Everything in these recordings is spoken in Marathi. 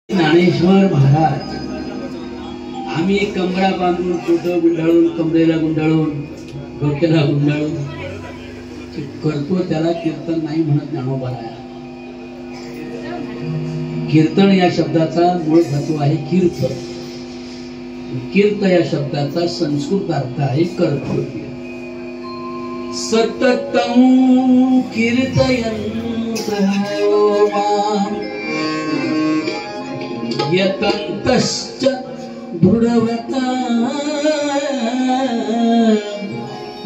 ज्ञानेश्वर महाराज आम्ही कमरा बांधून कुठं गुंडाळून कमरेला गुंडाळून डोक्याला गुंडाळून करतो त्याला कीर्तन नाही म्हणत ज्ञानोबाराया. कीर्तन या शब्दाचा मूळ धातू आहे कीर्त. कीर्त या शब्दाचा संस्कृत अर्थ आहे कर्तव्य. सततं कीर्तयन्तः मां यतन्तश्च दृढव्रता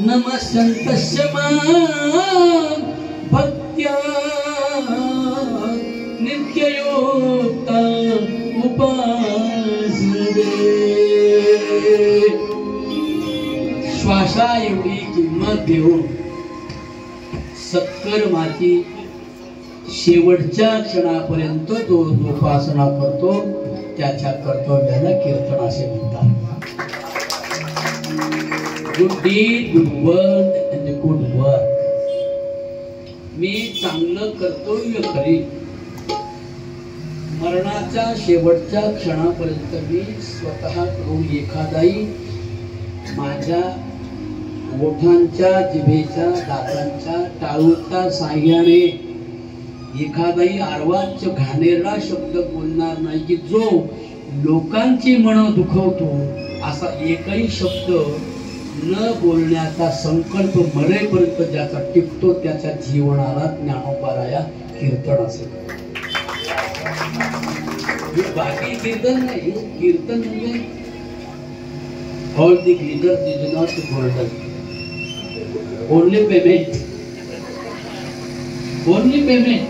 नमस्यन्तश्च मां भक्त्या नित्ययोक्ता उपासते. श्वासा एवढी किंमत देऊन सत्कर्माची शेवटच्या क्षणापर्यंत जो उपासना करतो त्याच्या कर्तव्याला कीर्तन असे म्हणतात. Good deed, good word and good work. मी चांगलं कर्तव्य करीन, मरणाच्या शेवटच्या क्षणापर्यंत मी स्वतः करून एखादाही माझ्या ओठांच्या जिभेच्या दातांच्या टाळूच्या साह्याने एखादाही अर्वाच्य घाणेरडा शब्द बोलणार नाही की जो लोकांची मन दुखवतो. असा एकही शब्द न बोलण्याचा संकल्प मरेपर्यंत ज्याचा टिकतो त्याच्या जीवनाला ज्ञानोबाराया कीर्तन असेल. बाकी कीर्तन नाही. कीर्तन म्हणजे all the glitter is not golden, only payment, only payment.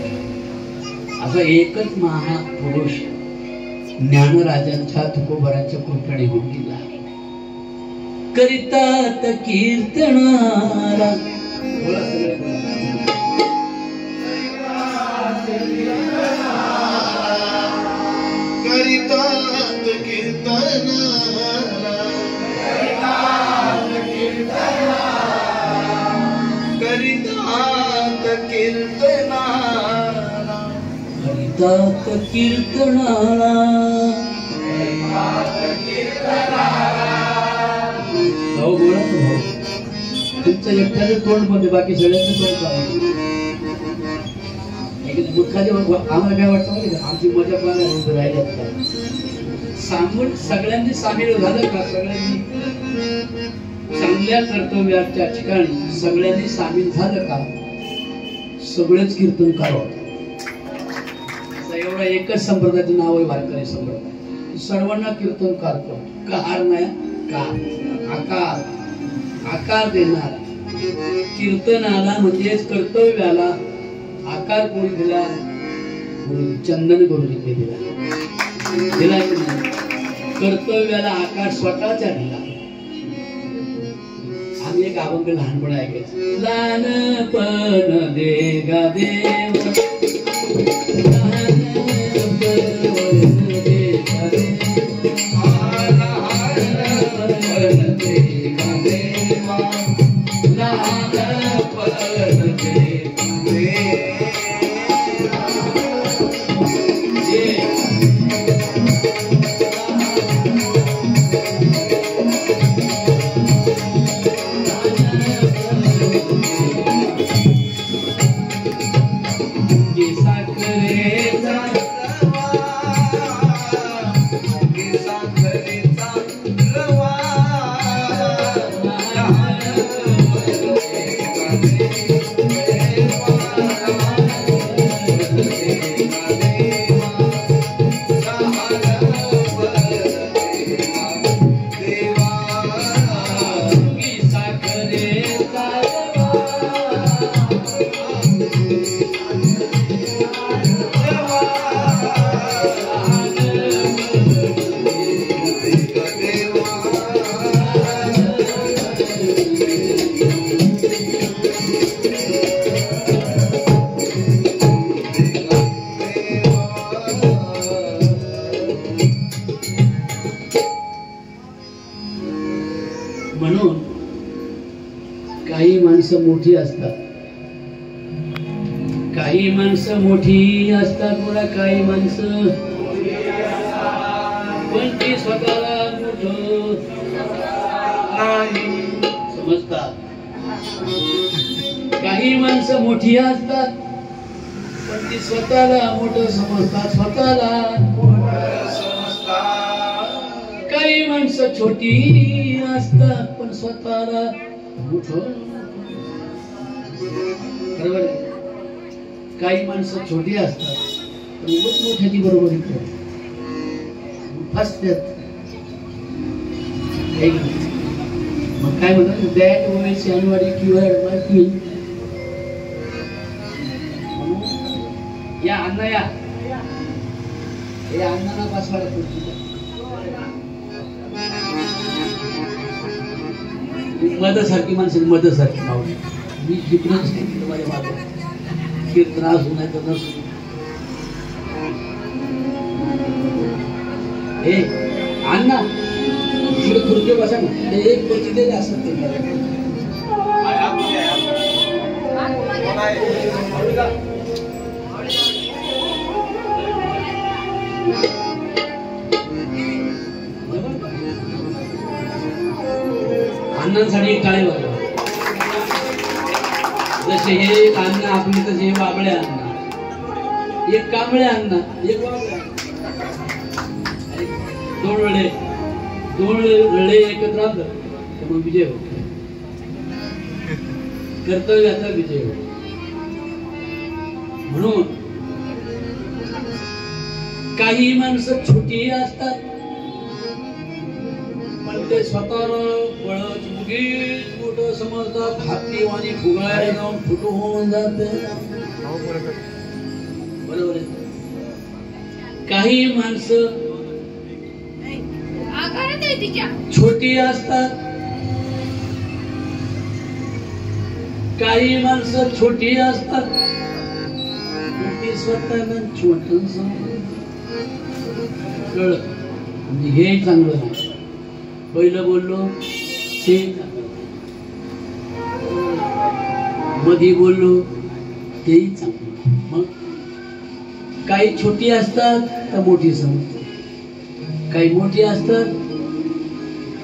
असा एकच महापुरुष ज्ञानराजांच्या तुकोबारांच्या कृपेने होऊन गेला. करितात कीर्तनाला करितात कीर्तनाला करितात कीर्तनाला करितात कीर्तनाला भाऊ बोला तो भाऊ. तुमचं एकट्याचं तोंड मध्ये बाकी सगळ्यांचं तोंड चालू. आम्हाला काय वाटतं माहिती का, आमची मजा पाहण्यावर राहिल्यात काय सांगून सगळ्यांनी सामील झालं का? सगळ्यांनी चांगल्या कर्तव्याच्या ठिकाणी सगळ्यांनी सामील झालं का? सगळेच कीर्तन करावं. एवढा एकच संप्रदायाचं नाव आहे वारकरी संप्रदाय. सर्वांना कीर्तन करतो. का हार नाही का आकार आकार देणार. कीर्तनाला म्हणजेच कर्तव्याला आकार कोणी दिला? चंदन गुरुजींनी दिला. दिला की नाही? कर्तव्याला आकार स्वतःचा दिला. आम्ही एक अभंग लहानपण ऐकायचं. लहानपण दे गा देव, म्हणून काही माणसं मोठी असतात, काही माणसं मोठी असतात, बघा काही माणसं पण ती स्वतःला मोठं नाही समजतात. काही माणसं मोठी असतात पण ती स्वतःला मोठं समजतात, स्वतःला समजतात. काही माणसं छोटी असतात पण स्वतःला मोठं. बरोबर आहे? काही माणसं छोटी असतात पण उगाच मोठ्याची बरोबरी करतात, फसतात. मग काय म्हणतात, दॅट वोमेन्स अनवाडी क्युअर्ड बाय क्वीन. या अण्णा या, हे अण्णांना बसवायला खुर्चीला. मदसारखी माणसं, मदसारखी पाहुणे. मी जिंकणंच नाही माझ्या मागं, कीर्तन असू नाही तर नसू. हे अण्णा इकडे खुर्ची बसा ना, ते एक पैसे दे असं ते अण्णांसाठी एक टाळी वाजवा. जसे हे एक अन्न आपली तसे हे बाबळे अण्णा, एक कांबळे अण्णा, एक बाबळे अण्णा. दोन रळे एकत्र आलं तर मग विजय होतो, कर्तव्याचा विजय होतो. म्हणून काही माणसं छोटी असतात पण ते स्वतःला बळच मुगीच मोठं समजतात. हाती वाणी फुगायला जाऊन फुटू होऊन जाते. बरोबर आहे? काही माणसं छोटी असतात, काही माणसं छोटी असतात ती स्वतःला छोट कळत. म्हणजे हे चांगलं नाही. पहिलं बोललो ते मधी बोललो तेही चांगलं. मग काही छोटी असतात तर मोठी समजतात, काही मोठी असतात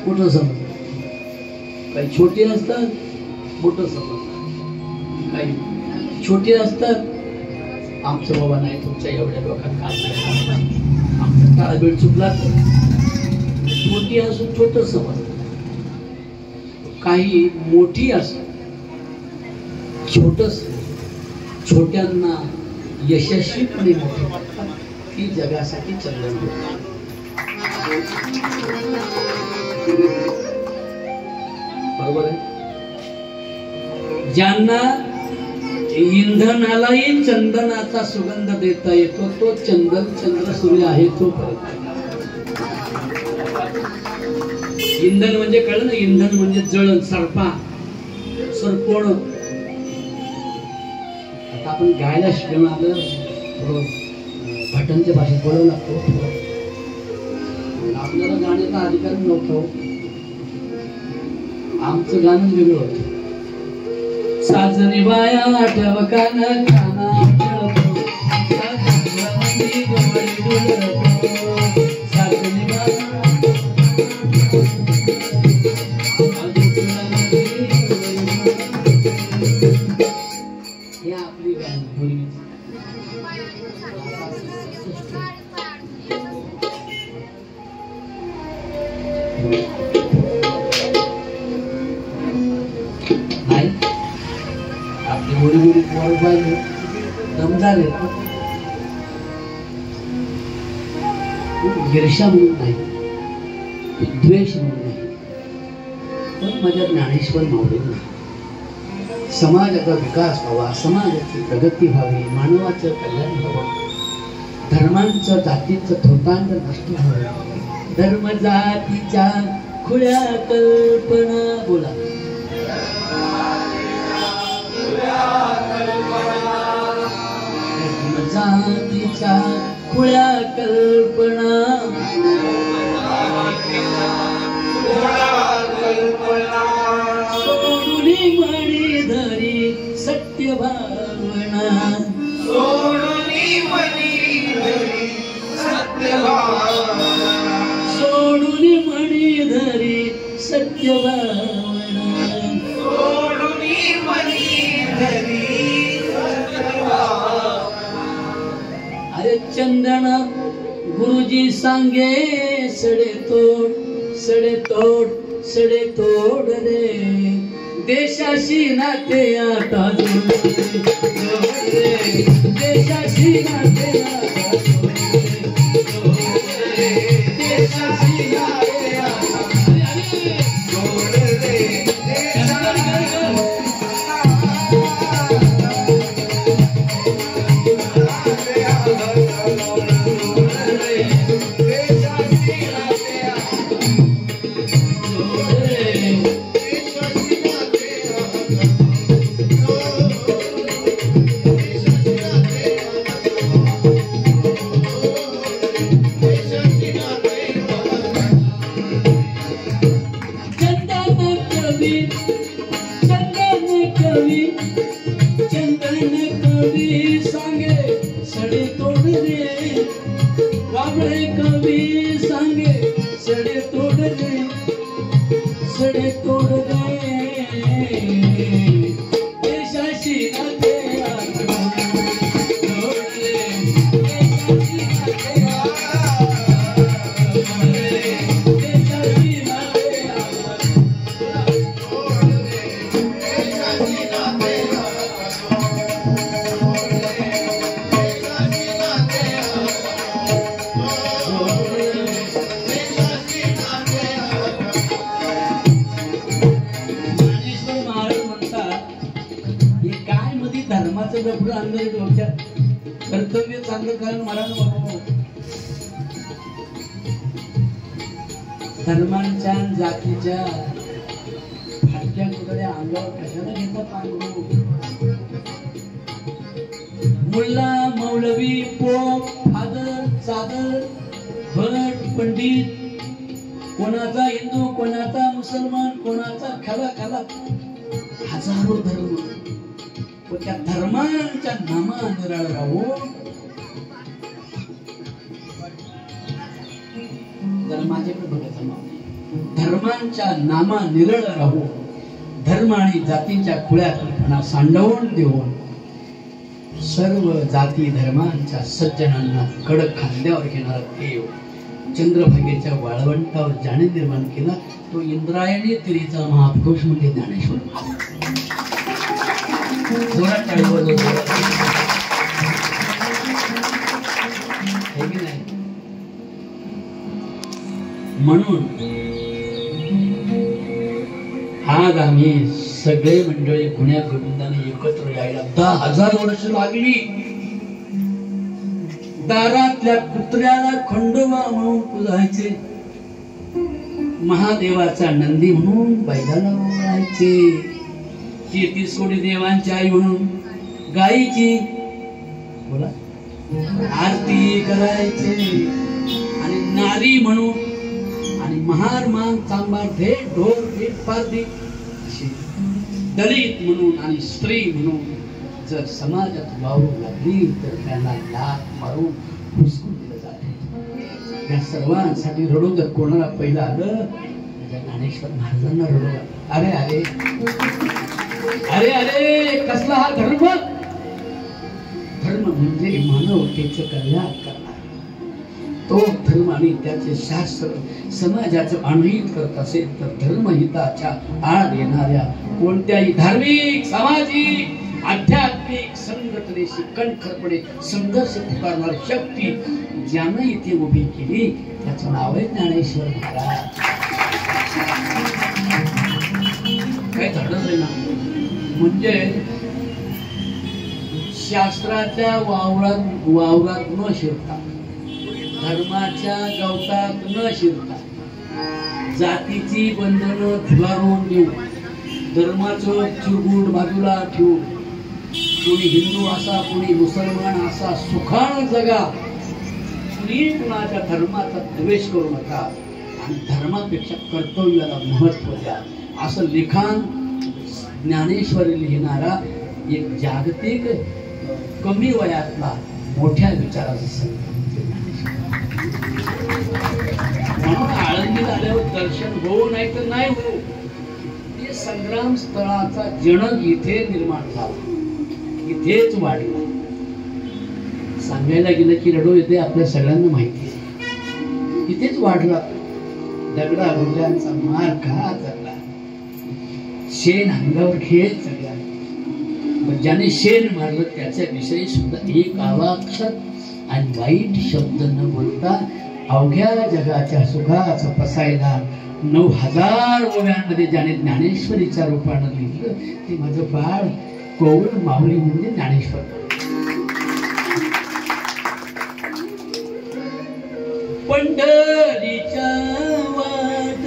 मोठं समजतात, काही छोटी असतात मोठं समजतात, काही छोटी असतात आमचं बाबा नाही तुमच्या एवढ्या लोकांना काम नाही, आमचा ताळबेळ चुकला तर मोठी असून छोट समजतात. काही मोठी असतात छोटस, छोट्यांना यशस्वीपणे मोठे करतात, ती जगासाठी चंदन होते. बरोबर आहे? ज्यांना इंधनालाही चंदनाचा सुगंध देता येतो तो चंदन चंद्र सूर्य आहे तो. इंधन म्हणजे कळलं ना, इंधन म्हणजे जळण, सरपा, सरपोण. आता आपण गायला शिकवून आलं थोडं भटांच्या भाषेत बोलावं लागतो. आपल्याला गाण्याचा अधिकार नव्हता, आमचं गाणं वेगळं होतं. साजनी बाया आठव काना काना साजनी बाया हे आपली गाणी पूर्वी. आपली गोडी पोर पाहिजे दमदार आहे, ईर्ष्या म्हणून नाही, द्वेष म्हणून नाही, पण माझ्या ज्ञानेश्वर माऊलींना समाजाचा विकास व्हावा, समाजाची प्रगती व्हावी, मानवाचं कल्याण व्हावं, धर्मांचं जातीचं थोतांड नष्ट व्हावं, धर्म जातीच्या खुल्या कल्पना. बोला जातीच्या खुल्या कल्पना सोडून मणी धरी सत्य भावना, सोडून मनी सत्य भावना. धरी सत्यवान अरे चंदन गुरुजी सांगे सडे तोड रे देशाशी नाते आता जोड रे देशाशी नाते आता जोड रे देशाशी नाते आता जोड रे कर्तव्य चांगलं कारण मला धर्मांच्या जातीच्या फाटक्या कुठल्या अंगावर कशाला घेतात पांघरू मुल्ला मौलवी पोप फादर चादर भट पंडित कोणाचा हिंदू कोणाचा मुसलमान कोणाचा खला हजारो धर्म त्या धर्मांच्या नामा निराळ राहून धर्माच्याकडे बघायचं नाव धर्मांच्या नामा निरळ राहून धर्म आणि जातींच्या खुळ्या कल्पना सांडवून देऊन सर्व जाती धर्मांच्या सज्जनांना कडक खांद्यावर घेणारा देव चंद्रभागेच्या वाळवंटावर ज्याने निर्माण केला तो इंद्रायणी तिरीचा महापुरुष म्हणजे ज्ञानेश्वर जोरात टाळीवर म्हणून आज आम्ही सगळे मंडळी गुण्या गोविंदाने एकत्र यायला 10,000 वर्ष लागली दारातल्या कुत्र्याला खंडोबा म्हणून पुजायचे महादेवाचा नंदी म्हणून बैलाला ओळखायचे 33 कोटी देवांची आई म्हणून गायीची बोला आरती करायचे आणि नारी म्हणून आणि महार मान चांबार भेट ढोल भेट पारदी दलित म्हणून आणि स्त्री म्हणून जर समाजात वावरू लागली तर त्यांना लाथ मारून हुसकून दिलं जाते या सर्वांसाठी रडू जर कोणाला पहिलं आलं ज्ञानेश्वर महाराजांना रडू अरे अरे अरे अरे कसला हा धर्म धर्म म्हणजे मानवतेचं कल्याण करणार तो धर्म आणि त्याचे शास्त्र समाजाचं अनहित करत असेल तर धर्महिताच्या आड येणाऱ्या कोणत्याही धार्मिक सामाजिक आध्यात्मिक संघटनेशी कणखरपणे संघर्ष पुकारणारी शक्ती ज्यानं इथे उभी केली त्याचं नाव आहे ज्ञानेश्वर महाराज काय धडच आहे ना म्हणजे शास्त्राच्या वावरात न शिरता धर्माच्या गवतात न शिरता जातीची बंधनं झुगारून देऊ धर्माचं चुरगुड बाजूला ठेवून कोणी हिंदू असा कोणी मुसलमान असा सुखानं जगा कुणी कुणाच्या धर्माचा द्वेष करू नका आणि धर्मापेक्षा कर्तव्याला महत्व द्या असं लिखाण ज्ञानेश्वरी लिहिणारा एक जागतिक कमी वयातला मोठ्या विचाराचा संत म्हणून आळंदीत आल्यावर दर्शन हो नाही तर नाही हो. हे संग्राम स्थळाचा जनक इथे निर्माण झाला, इथेच वाढला. सांगायला गेलं की रडू येते, आपल्या सगळ्यांना माहिती आहे. इथेच वाढला. दगडा गुंड्यांचा मार का चढला, शेण अंगावर खेळ चढला. पण ज्याने शेण मारलं त्याच्या विषयी सुद्धा एक अवाक्षर आणि वाईट शब्द न बोलता अवघ्या जगाच्या सुखाचं पसायला 9000 ओव्यांमध्ये ज्याने ज्ञानेश्वरीच्या रूपानं लिहिलं ते माझं बाळ कोवळ माऊली म्हणजे ज्ञानेश्वर. पंढरीच्या वाट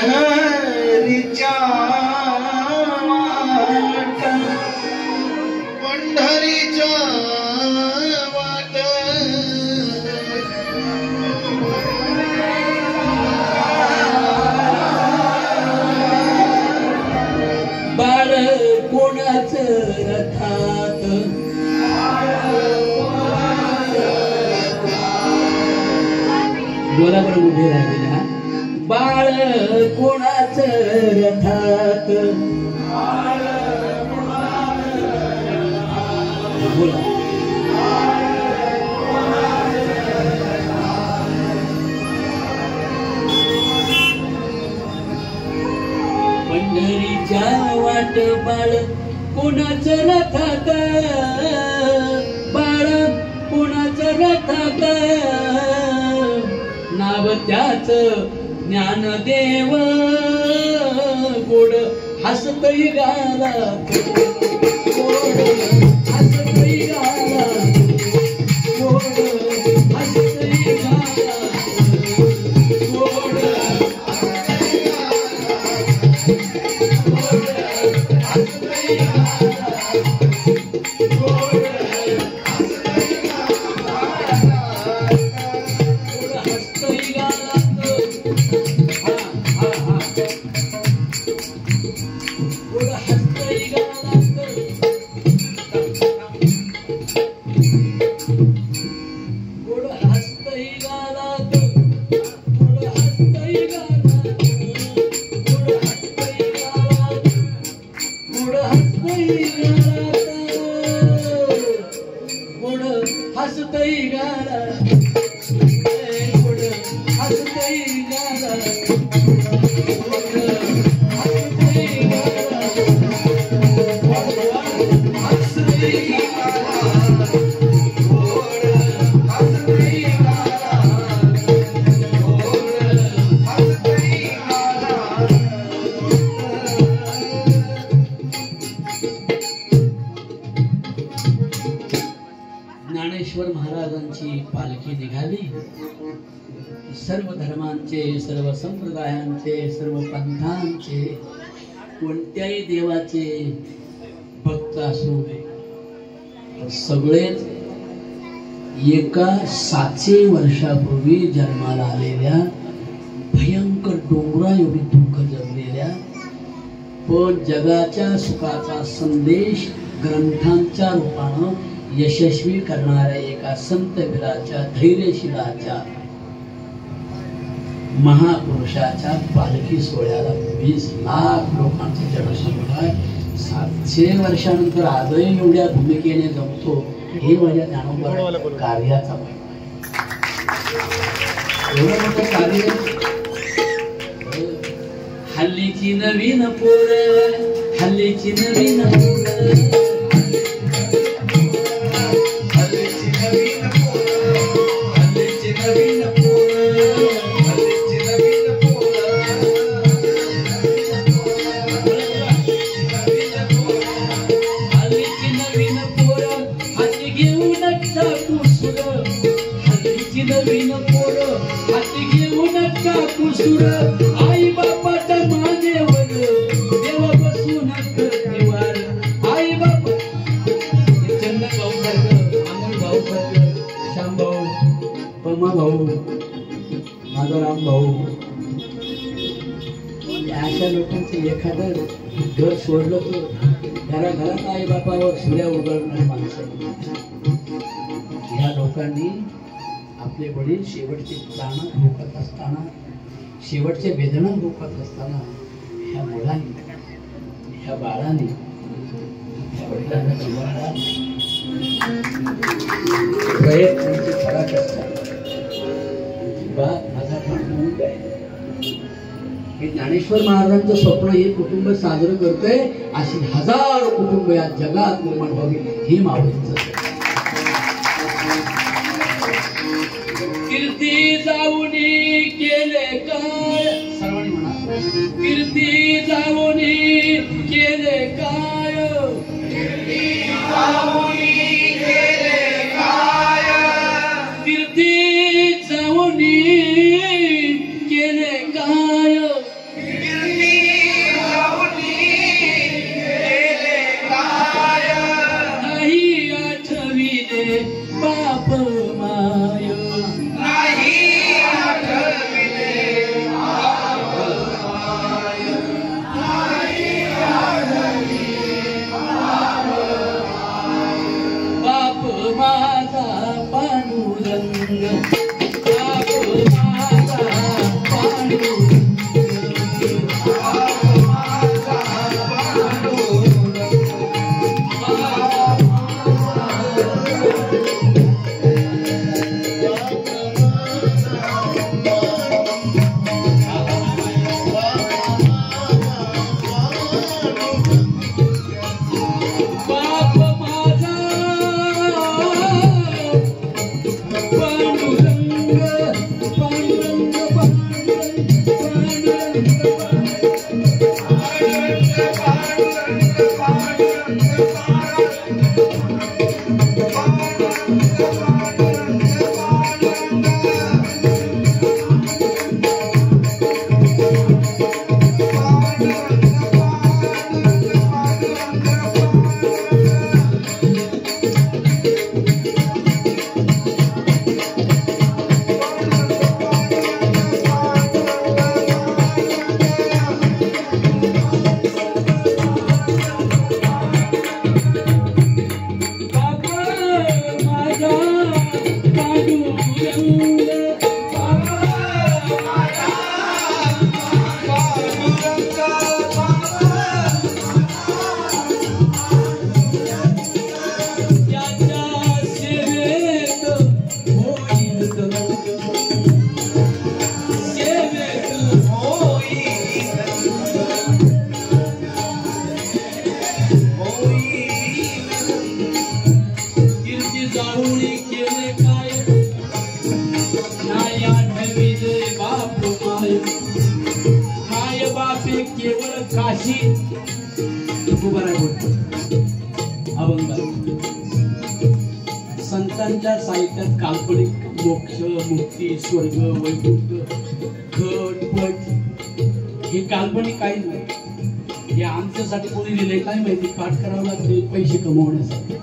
पंढरीच्या वाट पंढरीच्या वाट बाळ कोणाचं रथात बोला बरं उभे राहिलेला. बाळ कोणाचं रथात बोला. पंढरीच्या वाट बाळ कोणाचं रथात, बाळ कोणाचं रथात, नाव त्याच ज्ञानदेव गोड हसतई गाला, गोड हसतई गाला, गोड हसतई गाला, गोड हसतई गाला, गोड ज्ञानेश्वर महाराजांची पालखी निघाली. सर्व धर्मांचे, सर्व संप्रदायांचे, सर्व पंथांचे, कोणत्याही देवाचे भक्त असो सगळेच एका 700 वर्षापूर्वी जन्माला आलेल्या भयंकर डोंगराएवढी दुःख जगलेल्या पण जगाच्या सुखाचा संदेश ग्रंथांच्या रूपानं यशस्वी करणाऱ्या एका संतवीराच्या, धैर्यशीलाच्या, महापुरुषाच्या पालखी सोहळ्याला 20 लाख लोकांचे जनसमूह आहे. 700 वर्षानंतर आजही एवढ्या भूमिकेने जमतो हे माझ्या ज्ञानोबा कार्याचा एवढं मोठं कार्य. हल्लीची नवीन पोरं, हल्लीची नवीन पोरं, आई बापाच्या मानेवर देव बसून निवार. आई बापा चंदन भाऊ सारखं, अमोल भाऊ सारखं, श्याम भाऊ, पमा भाऊ, माधवराम भाऊ, अशा लोकांचं एखादं घर सोडलं तर घराघरात आई बापावर सूर्या उघडणारी माणसं. या लोकांनी आपले वडील शेवटचे प्राण भोगत असताना, शेवटचे वेदना भोगत असताना ह्या मुलाने, ह्या बाळाने ह्या वडिलांना जिव्हाळा प्रयत्नांची फरक असतात. बा माझा पांडुरंग आहे. हे ज्ञानेश्वर महाराजांचं स्वप्न हे कुटुंब साजरं करतंय. अशी हजारो कुटुंब या जगात निर्माण व्हावी ही माऊलींचं. कीर्ती जाऊनी केले काय, सर्वांनी म्हणा, कीर्ती जाऊनी केले काय, कीर्ती जाऊनी केले काय, कीर्ती जाऊनी केले काय, कीर्ती जाऊनी केले काय, नाही आठविले बाप माय, नाही आठविले बाप माय, नाही आठविले बाप माय, बाप माझा पांडुरंग, बाप माझा पांडुरंग, बाप माझा पांडुरंग, संतांच्या साहित्यात काल्पनिक मोक्ष, मुक्ती, स्वर्ग, वैकुंठ, घट, पट हे काल्पनिक काही नाही. हे आमच्यासाठी कोणी लिहिले काय माहिती, पाठ करावं लागते पैसे कमवण्यासाठी.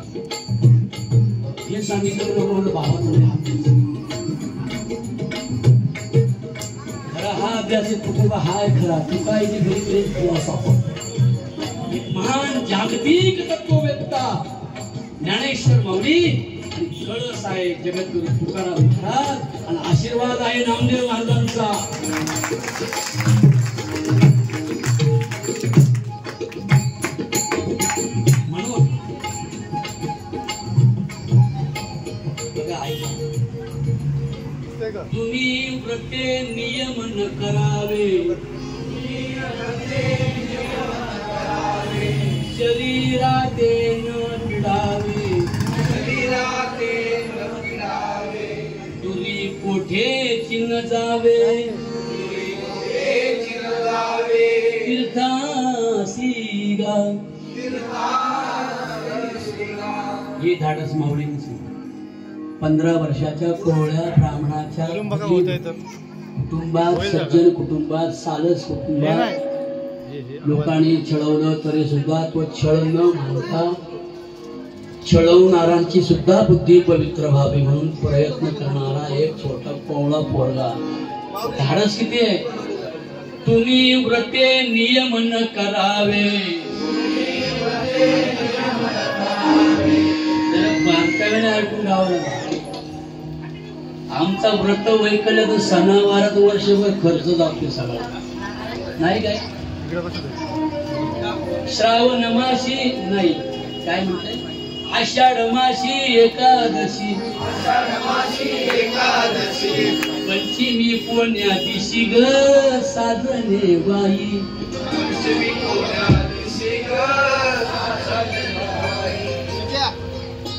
हे सांगितलं लोक भावाचं खरा हा अभ्यास तुकोबा हाय खरा, तुका इथे घरी एक महान जागतिक तत्ववेत्ता ज्ञानेश्वर माऊली आणि कळस आहे जगद्गुरु तुकाराम महाराज आणि आशीर्वाद आहे नामदेव महाराजांचा. म्हणून तुम्ही व्रते नियमन करावे, शरीराते न पिडावे, तुरी कोठे चिन्ह जावे, तीर्थासी गा. हे धाडस माऊलींचे 15 वर्षाच्या कोवळ्या ब्राह्मणाच्या कुटुंबात, सज्जन कुटुंबात, सालस कुटुंबात लोकांनी छळवलं तरी सुद्धा तो छळ न मानता छळवणाऱ्यांची सुद्धा बुद्धी पवित्र व्हावी म्हणून प्रयत्न करणारा एक छोटा कोवळा पोरगा. धाडस किती आहे. तुम्ही व्रते नियमन करावे, बारकाव्याने ऐकून गावाला आमचा व्रत वैकल्य तर सणावारात वर्षभर खर्च जातो सगळा, नाही काय? श्रावण मासी नाही, काय म्हणते? आषाढ मासी एकादशी, पंचमी पुण्या दिशी ग साजणे बाई,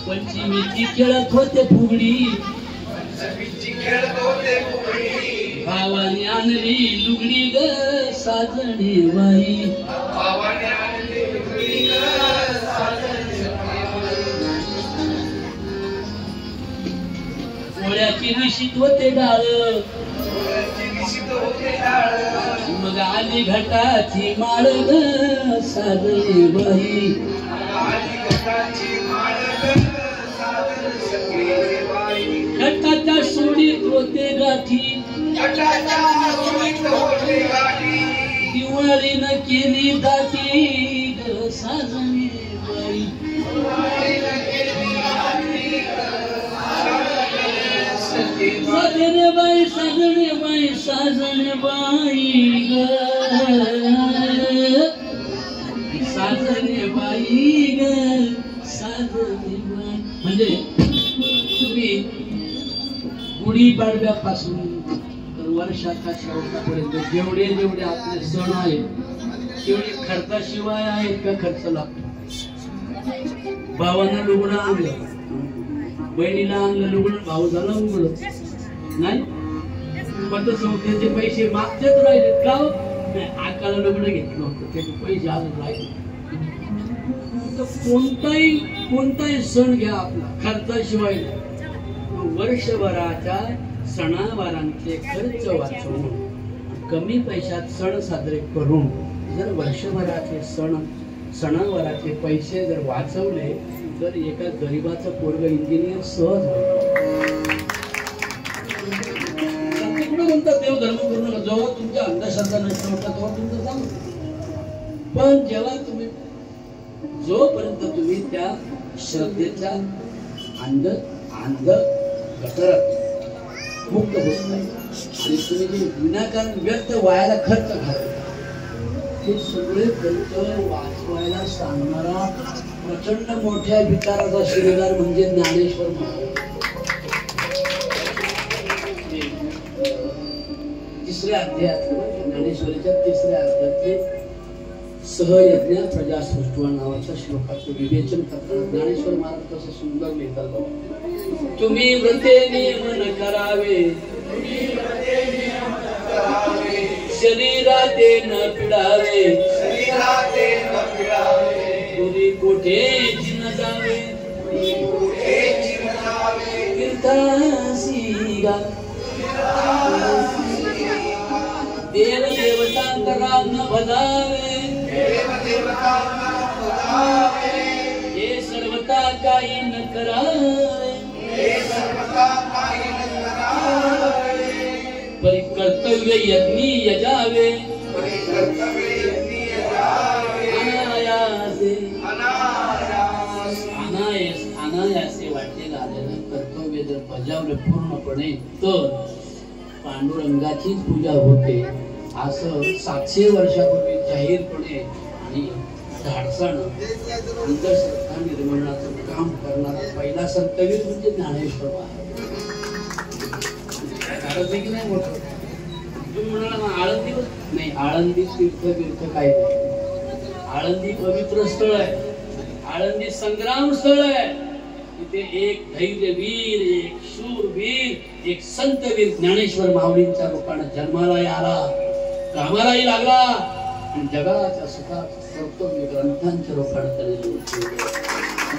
पंचमीची खेळत होते फुगडी, भावाने आणली लुगडी ग साजणे बाई, पोळ्याची निशीत होते डाळ, मग आली घटाची माळ ग साजणे बाई, घटाच्या सोडीत होते गाठी, दिवाळी न केली दाटी ग साजणे बाई, साजणे बाई साजणे बाई साजणे बाई ग साजणे बाई ग साजणे बाई. म्हणजे तुम्ही गुढीपाडव्यापासून तर वर्षाच्या शेवटापर्यंत जेवढे जेवढे आपले सण आहेत तेवढे खर्चाशिवाय आहेत का? खर्च लागतो. भावानं लुगडं आणलं, बहिणीला आणलं लुगडं, भाऊ झाला उघड नाही, पतसंस्थेचे पैसे मागतेच राहिले का? आकाला लुगडं घेतलं होतं, त्याचे पैसे अजून राहिले. कोणताही सण घ्या आपला खर्चाशिवाय, वर्षभराच्या सणावारांचे खर्च वाचवून कमी पैशात सण साजरे करून जर वर्षभराचे सणावाराचे पैसे जर वाचवले तर एका गरीबाचं पोरग इंजिनियर सहज होईल. कुठं म्हणतात देव धर्म पूर्ण, जेव्हा तुमच्या अंधश्रद्धा नष्ट होतात तेव्हा तुमचं चांगलं. पण जेव्हा तुम्ही जोपर्यंत तुम्ही त्या श्रद्धेच्या अंध गटारात मुक्त होत नाही आणि तुम्ही जे विनाकारण व्यर्थ वायाला खर्च घालता, हे सगळे खर्च वाचवायला सांगणारा प्रचंड मोठ्या विचाराचा शिलेदार म्हणजे ज्ञानेश्वर महाराज. तिसऱ्या अध्यायात ज्ञानेश्वरीच्या तिसऱ्या अध्यायातले सहयज्ञ प्रजा सृष्टवा नावाच्या श्लोकाचं विवेचन करताना ज्ञानेश्वर महाराज कसं सुंदर लिहितात. तुम्ही व्रते नियमन करावे, शरीराते न पिडावे, तुरी कोठे न जावे, तीर्थासी गा देव देवतांतरा न भजावे, हे सर्वता काही न करावे, परी कर्तव्य यज्ञी यजावे, अनायासे वाटेल आलेलं कर्तव्य जर बजावलं पूर्णपणे तर पांडुरंगाचीच पूजा होते, असं 700 वर्षापूर्वी जाहीरपणे आणि धाडसानं अंधश्रद्धा निर्मूलनाचं काम करणारा पहिला संतवीर म्हणजे ज्ञानेश्वर महाराज. नाही मोठं तुम्ही म्हणाला आळंदी नाही, आळंदी तीर्थ काय नाही. आळंदी पवित्र स्थळ आहे, आळंदी संग्राम स्थळ आहे. तिथे एक धैर्यवीर, एक शूरवीर, एक संतवीर ज्ञानेश्वर माऊलींच्या रूपाने जन्माला आला, कामालाही लागला आणि जगाच्या सुखात कर्तव्य ग्रंथांच्या रूपाने त्याने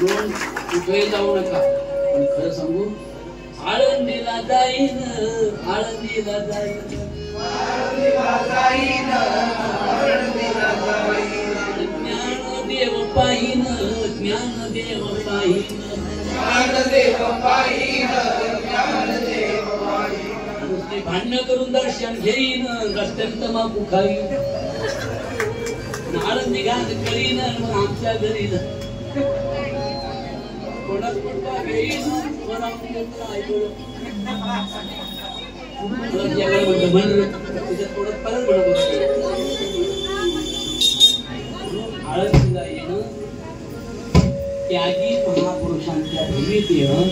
दोन कुठे जाऊ नका. पण खरं सांगू, आळंदीला जाईन, आळंदीला जाईन, ज्ञानदेव पाहिन, ज्ञानदेव पाहिन, नुसते भांडण करून दर्शन घेईन, रस्त्यात तमाकू खाईन, आळंदी घात करीन, मग आमच्या घरी थोडाच पडवा घेईन मला ऐकलं त्यागी महापुरुषांच्या भूमीत येणं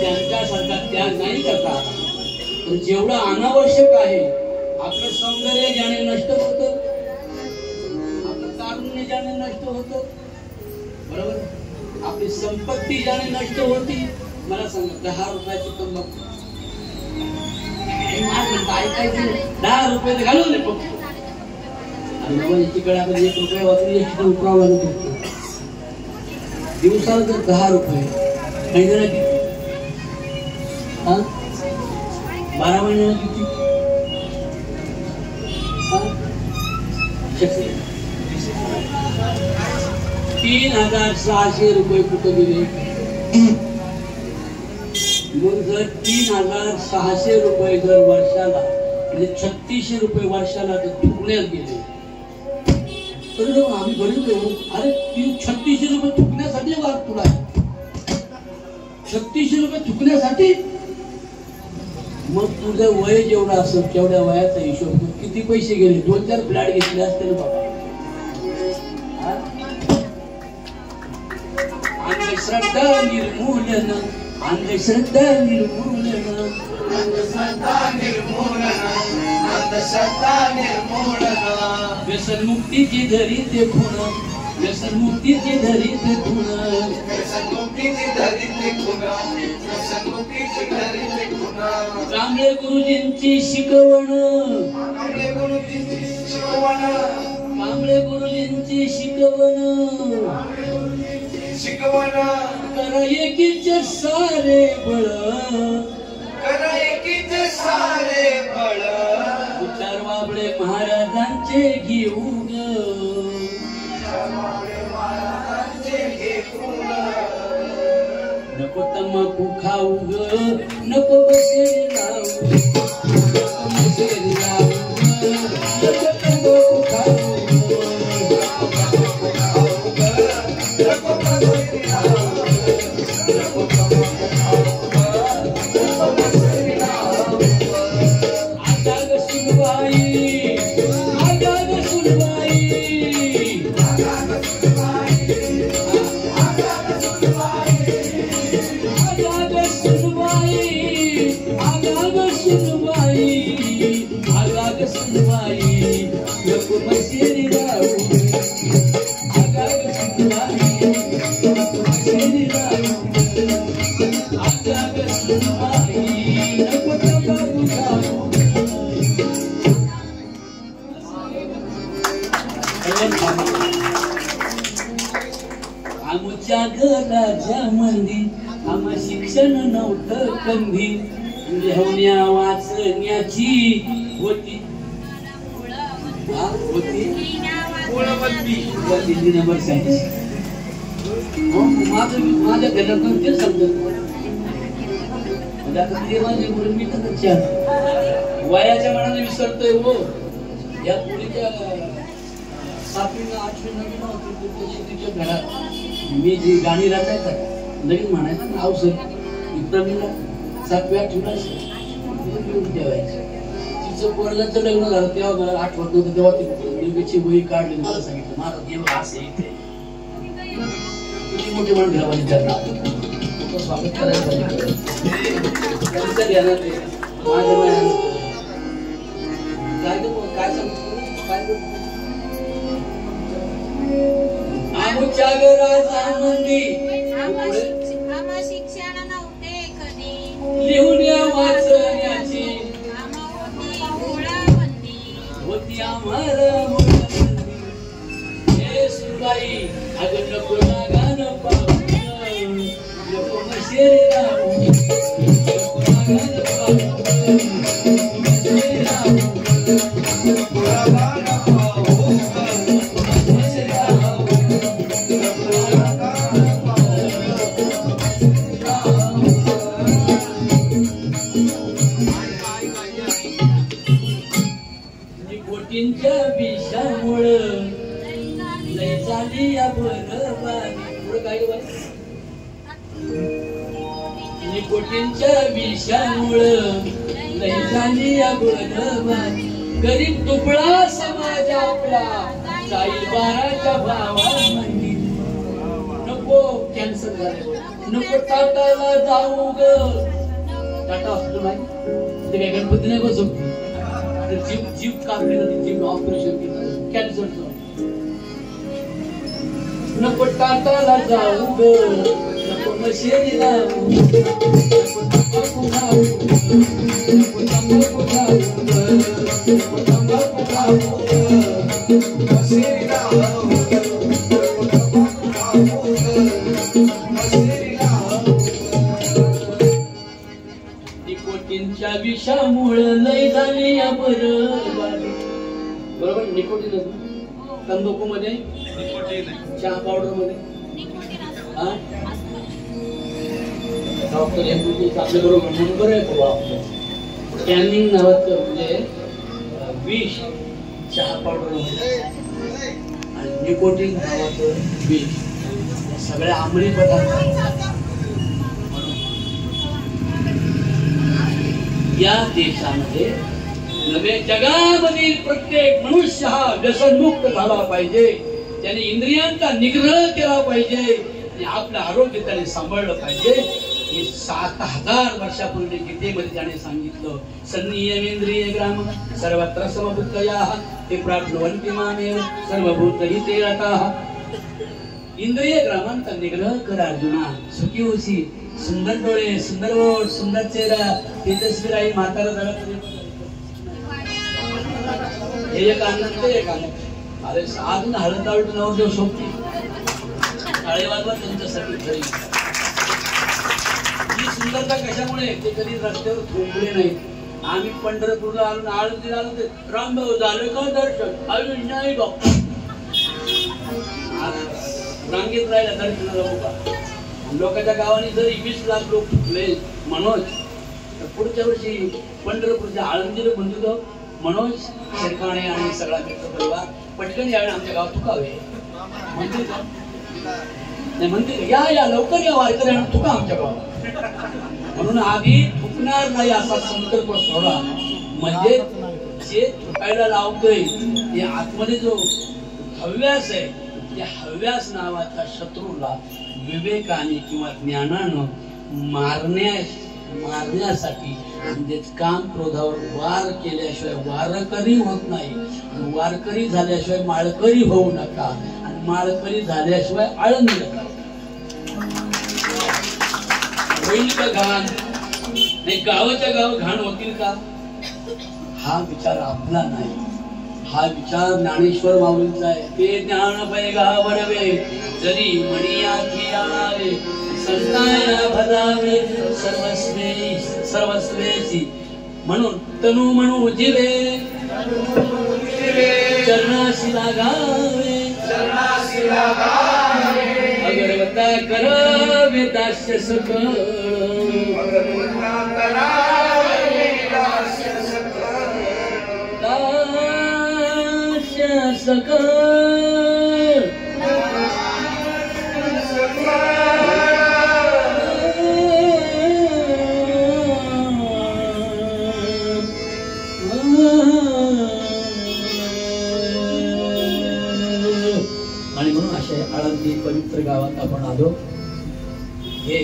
त्यांच्यासारखा त्याग नाही करता तर जेवढं अनावश्यक आहे आपलं सौंदर्य ज्याने नष्ट होतं आपलं तारुण्य ज्याने नष्ट होतं बरोबर आपली संपत्ती ज्याने नष्ट होती मला सांगा 10 रुपयाची तंबाखू काय 10 रुपये घालून दे फक्त आणि एकीकडे आपण 1 रुपया वाचून एकीकडे उपराव लागत होतो दिवसाला जर 10 रुपये महिन्याला किती 12 महिन्याला किती 3600 रुपये कुठं गेले मग जर 3600 रुपये जर वर्षाला म्हणजे 3600 रुपये वर्षाला जर थुकण्यात गेले तर आम्ही बरेच अरे 3600 रुपये थुकण्यासाठी वाद तुला 3600 रुपये थुकण्यासाठी मग तुझं वय जेवढं असेल तेवढ्या वयाचा हिशोब किती पैसे गेले 2-4 फ्लॅट घेतले असते ना बाबा अंधश्रद्धा निर्मूलन अंधश्रद्धा निर्मूलन व्यसन मुक्तीची धरी ते खुण व्यसन मुक्तीची धरी ते खुण कांबळे गुरुजींची शिकवण कांबळे गुरुजींची शिकवण करा एकीच सारे बळ उच्चार बाबळे महाराजांचे घेऊन नको तंबाखू खाऊ ग नको बसेरी लावू नको बसेरी लावू नको तंबाखू खाऊ आमच्या घराच्या मंदी आम्हा शिक्षण नव्हतं कंदी लिहण्या वाचण्याची होती नंबर 86 माझ्या घरातून तेच समजत माझे मुलं मी तर वयाच्या मनाने विसरतोय हो या पुढीच्या 7वीला 8वीला तिच्या घरात मी जी गाणी राखायचा लगेच म्हणायचं नाव सर इतरांना 7व्या 8वीला घेऊन ठेवायचं तिचं पोरलाचं लग्न झालं तेव्हा मला आठवत नव्हतं तेव्हा ती मुलगीची वही काढली मला सांगितलं माझा देव असं इथे किती मोठे म्हणून घरामध्ये करणार स्वागत करायचं त्यांचं ध्यानात आहे माझ्या काय सांगतो काय आमच्या घराचा मंदी आम्हा शिक्षण नव्हते कधी लिहून वाचण्याची होती आम्हाला हे सुबाई अगं नको ना गाणं पाहू नको मशेरी राहू नको ना गाणं पाहू मशेरी राहू निकोटीनच्या विषामुळं लई झाली अगोदर गरीब दुबळा समाज आपला जाईल बाराच्या भावा म्हणली नको कॅन्सर झालं नको टाटाला जाऊ ग टाटा हॉस्पिटल माहिती ते काय गणपती नाही बसू जीव जीव कापली जाते जीव ऑपरेशन केलं कॅन्सरचं नको टाटाला जाऊ ग नको मशेरी लावू नको तंबाखू खाऊ नको तंबाखू खाऊ नको तंबाखू खाऊ मशेरी लावू नको तंबाखू खाऊ मशेरी लावू निकोटीनच्या विषामुळं लय झाली बरबादी बरोबर निकोटीन तंबाखू मध्ये चहा पावडर मध्ये डॉक्टर आपल्या बरोबर नंबर आहे कॅनिंग नावाचं म्हणजे विष चहा पावडर मध्ये आणि निकोटीन नावाचं विष सगळ्या अंमली पदार्थ या देशामध्ये नव्हे जगामधील प्रत्येक मनुष्य हा व्यसनमुक्त झाला पाहिजे त्याने इंद्रियांचा निग्रह केला पाहिजे आणि आपलं आरोग्य त्याने सांभाळलं पाहिजे हे 7000 वर्षापूर्वी गीतेमध्ये त्याने सांगितलं सन्नियमेंद्रिय ग्राम सर्वत्र समभूतयाः ते प्राप्नुवन्ति मामेव सर्वभूतहिते रताः इंद्रिय ग्रामांचा निग्रह कर अर्जुना सुखी होशी सुंदर डोळे सुंदर ओठ सुंदर चेहरा तेजस्वी राही म्हातारा झाला हे एक आनंद एक आनंद अरे अजून हळद आवड नवरदेव सोबती टाळे वाजवा त्यांच्यासाठी खरी ही सुंदरता कशामुळे ते कधी रस्त्यावर थोपले नाही आम्ही पंढरपूरला आलो आळंदीला आलो ते रामभाऊ झालं का दर्शन अजून नाही डॉक्टर रांगेत राहिला दर्शनाला उभा लोकांच्या गावाने जर 20 लाख लोक चुकले मनोज तर पुढच्या वर्षी पंढरपूरच्या आळंदीला म्हणतो मनोज शेरकाणे आणि सगळा मित्र परिवार पटकन यावेळी आमच्या गावात तुकावे म्हणते का नाही म्हणते या लवकर या वारकऱ्यांना तुका आमच्या गावात म्हणून आधी थुकणार नाही असा संकल्प सोडा म्हणजे जे थुकायला लावतोय ते आतमध्ये जो हव्यास आहे त्या हव्यास नावाच्या शत्रूला विवेकाने किंवा ज्ञानानं मारण्यासाठी म्हणजे काम क्रोधावर वार केल्याशिवाय वारकरी होत नाही आणि वारकरी झाल्याशिवाय माळकरी होऊ नका आणि माळकरी झाल्याशिवाय आळंदी नका होईल का घाण नाही गावाच्या गाव घाण होतील का हा विचार आपला नाही हा विचार ज्ञानेश्वर माऊलींचा आहे ते ज्ञान पैगा वडवे जरी मणियाची आणावे संताया भजावे सर्वस्वेची म्हणून तनु म्हणू जिवे चरणाशी लागावे अगरवता करावे दास्य सकळ सकळ आणि म्हणून अशा आळंदी पवित्र गावात आपण आलो हे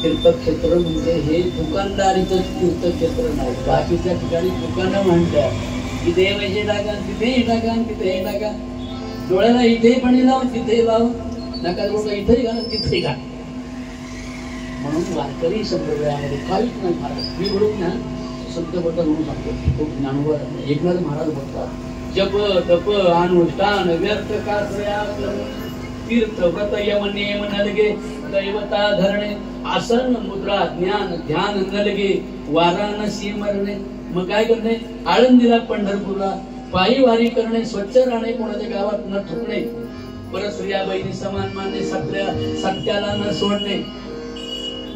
तीर्थक्षेत्र म्हणजे हे दुकानदारीचं तीर्थक्षेत्र नाही बाकीच्या ठिकाणी दुकानं म्हणतात इथे पैसे टाका तिथेही टाका तिथेही टाका डोळ्याला इथेही पाणी लाव तिथेही लाव नका लोक इथेही घाल तिथेही घाल म्हणून वारकरी संप्रदायामध्ये काहीच नाही महाराज मी बोलून ना संत बोलतात म्हणून सांगतो खूप ज्ञानवर एकनाथ महाराज बोलतात जप तप अनुष्ठान व्यर्थ का तीर्थ व्रत यम नियम नलगे दैवता धरणे आसन मुद्रा ज्ञान ध्यान नलगे वाराणसी मरणे मग काय करणे आळंदीला पंढरपूरला पायी वारी करणे स्वच्छ राहणे कोणाच्या गावात न थुकणे परत स्त्रिया बहिणी समान मानणे सत्याला न सोडणे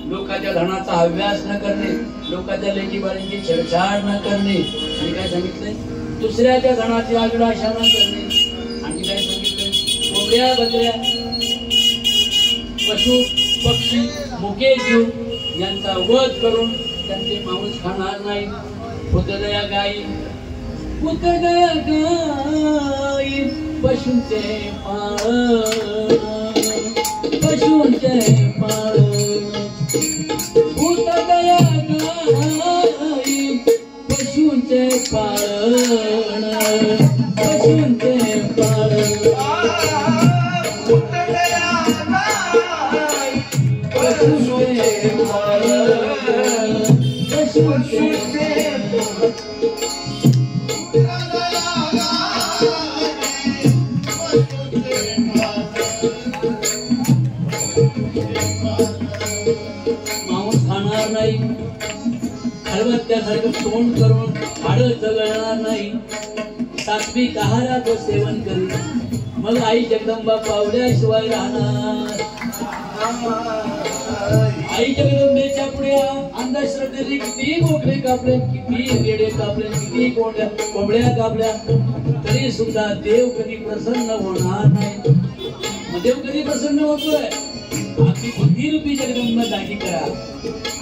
लोकांच्या धनाचा हव्यास न करणे लोकांच्या लेकी बाळींची छेडछाड न करणे आणि काय सांगितलंय दुसऱ्याच्या धनाची आगडाशा न करणे आणि काय सांगितलंय कोंबड्या बकऱ्या पशु पक्षी मुके जीव यांचा वध करून त्यांचे मांस खाणार नाही. पुतदया गाई पशूंचे पाळण पुतदया गाई पशूंचे पाळण मांस खाणार नाही. खलबत्त्यासारखं तोंड करून हाडं चघळणार नाही. सात्विक आहाराचं सेवन करीत मग आई जगदंबा पावल्याशिवाय राहणार. आई जगदंबेच्या पुढे अंधश्रद्धेने किती बोकडे कापले, किती रेडे कापले, किती कोंबड्या कापल्या, तरी सुद्धा देव कधी प्रसन्न होणार नाही. मग देव कधी प्रसन्न होतोय? आपली बुद्धिरूपी जगदंबा जागी करा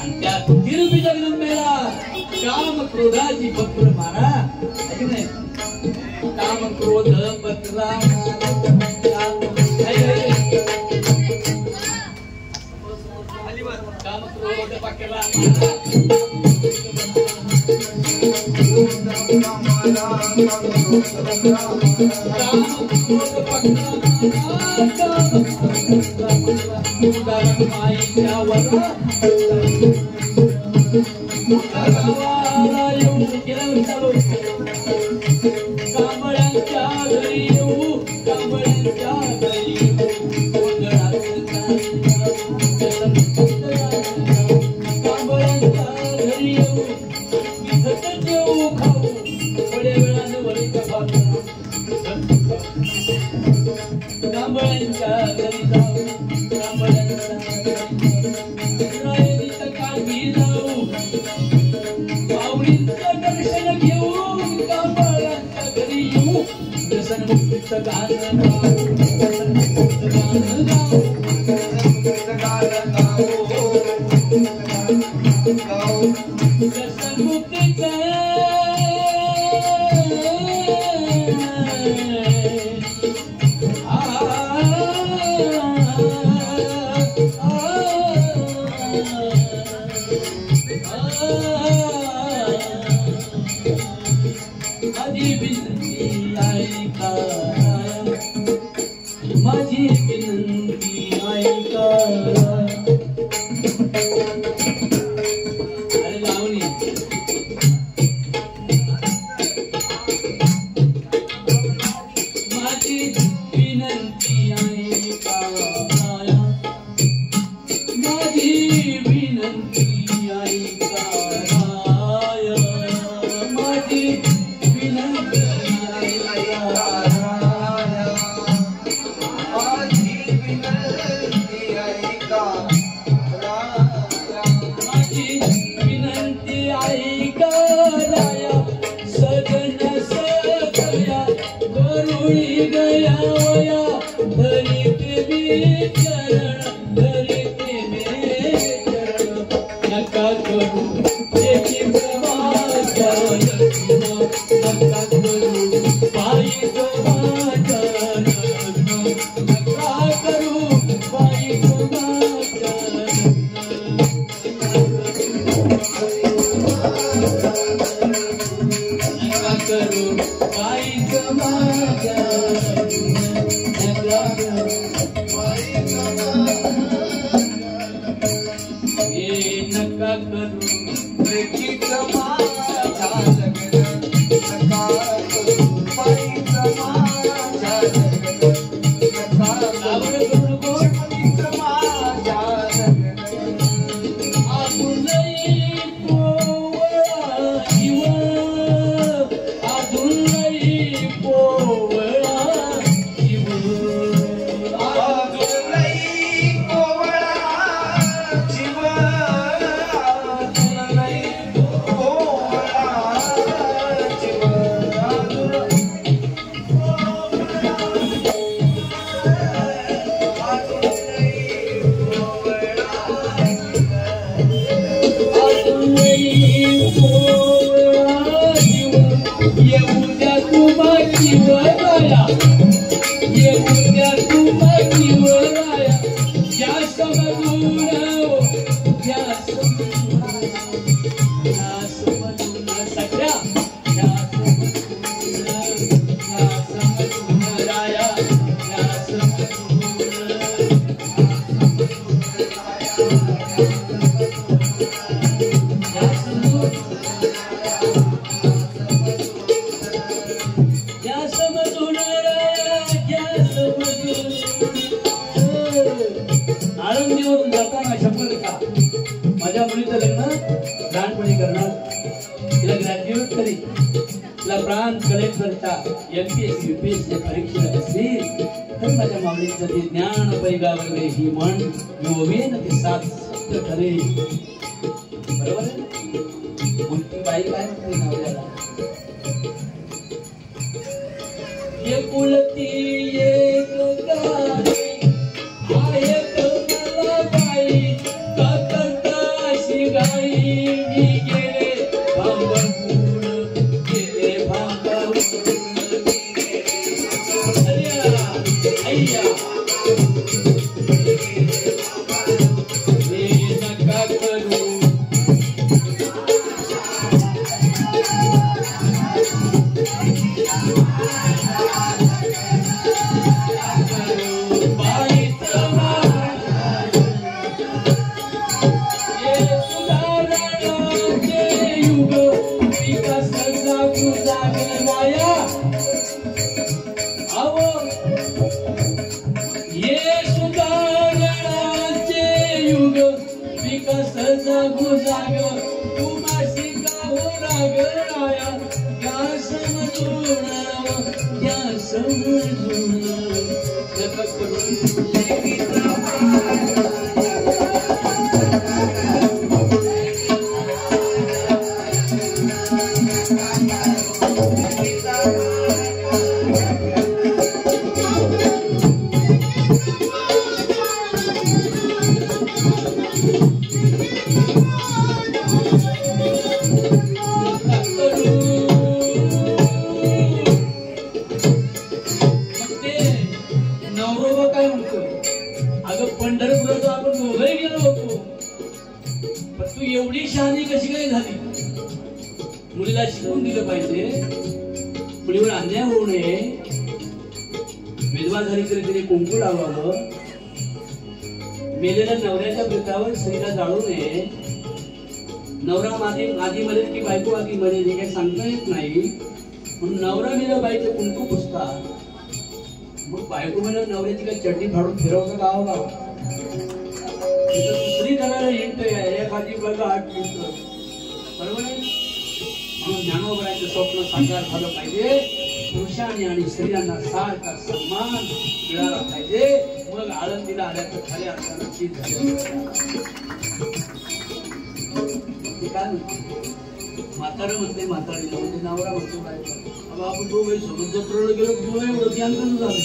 आणि त्या बुद्धिरूपी जगदंबेला काम क्रोधाची बक्र मारा. नाही काम क्रोध बकरा काम क्रोध बकरा कांबळ्यांच्या घरी येऊ, कांबळ्यांच्या घरी कांबळ्यांच्या घरी येऊ, जेऊ खाऊ थोड्या वेळानं वरी कांबळ्यांच्या घरी जाऊ, कांबळ्यांच्या इंद्रायणीचं काठी जाऊ, पावडीचं दर्शन घेऊ, कांबळ्यांच्या घरी येऊ, व्यसनमुक्तीचं गाणं गाऊ, व्यसनमुक्तीचं गाणं गाऊ, व्यसनमुक्तीचं माझी विनंती ऐका, माझी विनंती ऐका. अरे लावणी माझी विनंती ऐका, माझी विनंती ऐका, माझी विनंती ऐका, सजन सजया करुणी गया वया, धरित मी चरण, धरित मी चरण, नका करू त्याची माझ्या नका करू पायी माझ्या, नका करू पायी माझ्या. करू पायी माझ्या, नका करू आळंदीवरून जाताना शंभर का माझ्या मुलीचं लग्न लहानपणी करणार, तिला ग्रॅज्युएट करी, तिला ब्रांच कलेक्टरच्या MPSC UPSC परीक्षेला बसली तर माझ्या माऊलीचं ते ज्ञान पैगावले ही म्हण योवेन ते सात सत्य खरे. बरोबर आहे. मुलगी बाई काय म्हणते नवऱ्याला, ये कुलती एक गाई आहे मला बाई का करता अशी गाई मी गेले भांबून गेले भांबून अय्या हे नका करू मुलीला शिकवून दिलं पाहिजे, मुलीवर अन्याय होऊ नये, विधवा झाली तरी तिने कुंकू लावावं, मेलेल्या नवऱ्याच्या मृतावर स्त्रीला जाळू नये, नवरा आधी मरेल की बायको आधी मरेल हे काही सांगता येत नाही, म्हणून नवरा मेला बाईचं कुंकू पुसतात, मग बायको मेला नवऱ्याची काही चड्डी फाडून फिरवतं गावाला, दुसरी करायला हिंडतोय एखादी बघा 8 मिनिटं. बरोबर आहे. म्हणून ज्ञानोबरायांचं स्वप्न साकार झालं पाहिजे, पुरुषांनी आणि स्त्रियांना सारखा सन्मान मिळाला पाहिजे, मग आळंदीला आल्याचं खऱ्या अर्थानं चीज झालं. काय म्हणते म्हातारं म्हणते, म्हातारीला म्हणजे नवरा म्हणतो बाबा आपण दोघे सोबत जत्रेला गेलो दोघे ओळखी अंतर झालं.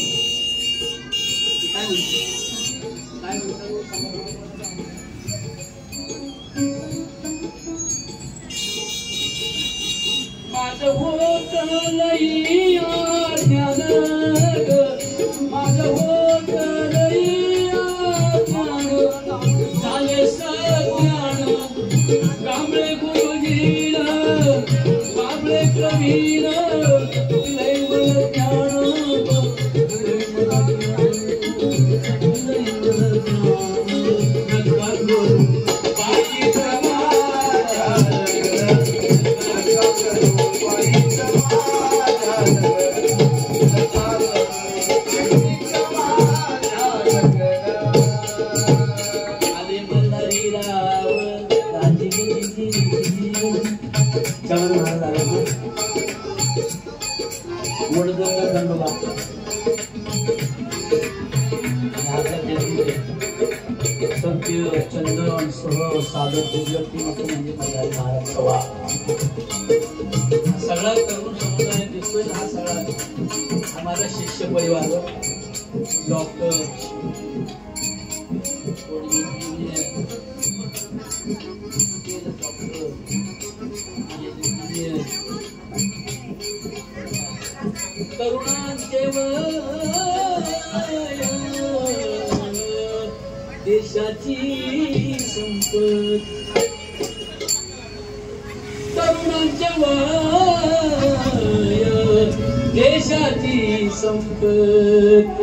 काय म्हणते काय म्हणतात माझं होत लई ज्ञान ग, माझं होत लई ज्ञान झाले सज्ञान, कांबळे गुरुजीन बाबळे कवीन लई मला ज्ञान नका करू बाई चंदन सह सादर व्यक्तिमत्व म्हणजे महाराज सवा सगळा तरुण समुदाय दिसतोय. हा सगळा हा माझा शिष्य परिवार, डॉक्टर, तरुणांचे देशाची संपत, तरुणांच्या वय देशाची संपत,